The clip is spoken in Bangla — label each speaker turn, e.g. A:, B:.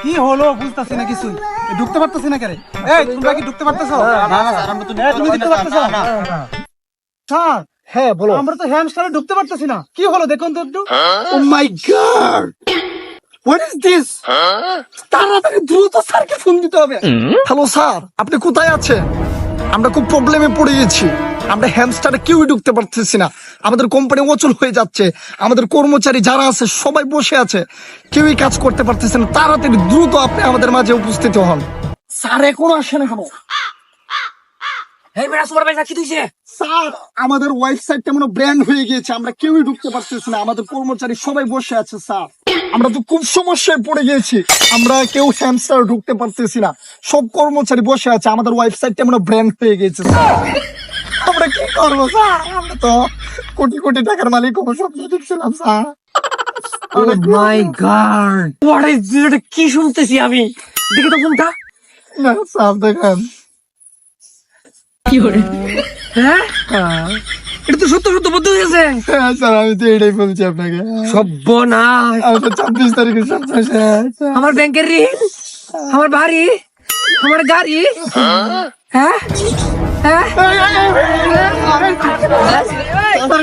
A: কি হলো বুঝতাছি না কিছুই, ঢুকতে পারতেছি না কেরে? এই তোমরা কি ঢুকতে পারতেছো?
B: না না স্যার, আমরা তো
A: তুমি ঢুকতে পারতেছো
B: না।
A: স্যার?
C: হ্যাঁ বলো।
A: আমরা তো হ্যামস্টারে ঢুকতে পারতেছি না, কি হলো দেখুন তো একটু।
C: ও my God, what is this? তাড়াতাড়ি দ্রুত স্যারকে ফোন দিতে হবে। হ্যালো স্যার, আপনি কোথায় আছেন? আমরা খুব প্রবলেমে পড়ে গেছি। আমরা হ্যামস্টারে কেউই ঢুকতে পারতেছি না। আমাদের কোম্পানি অচল হয়ে যাচ্ছে। আমাদের কর্মচারী যারা আছে সবাই বসে আছে, কেউই কাজ করতে পারতেছে না। তাড়াতাড়ি দ্রুত আপনি আমাদের মাঝে উপস্থিত হন। স্যার এখনো আসে না কেন?
B: এই বেটা সুপারভাইজার কি তুইছে?
C: স্যার আমাদের ওয়েবসাইটটা মনে ব্র্যান্ড হয়ে গিয়েছে, আমরা কেউই ঢুকতে পারতেছি না। আমাদের কর্মচারী সবাই বসে আছে স্যার। আমরা তো খুব সমস্যায় পড়ে গিয়েছি, আমরা কেউ হ্যামস্টার ঢুকতে পারতেছি না। সব কর্মচারী বসে আছে, আমাদের ওয়েবসাইটটা মনে ব্র্যান্ড হয়ে গিয়েছে স্যার। আমরা কি করবো স্যার? আমরা তো কোটি কোটি টাকার মালিক হবো স্বপ্ন দেখছিলাম sir.
B: Oh my God, what is this? এটা কি শুনতেছি আমি? দেখি তো ফোনটা।
C: না স্যার দেখেন।
B: হ্যাঁ, এটা তো সত্য সত্য বলতে গেছে।
C: হ্যাঁ স্যার, আমি তো এটাই বলছি আপনাকে।
B: সর্বনাশ,
C: আমি তো 26 তারিখে সর্বনাশ।
B: আমার ব্যাংকের ঋণ, আমার বাড়ি, আমার গাড়ি। হ্যাঁ হ্যাঁ,
C: আমার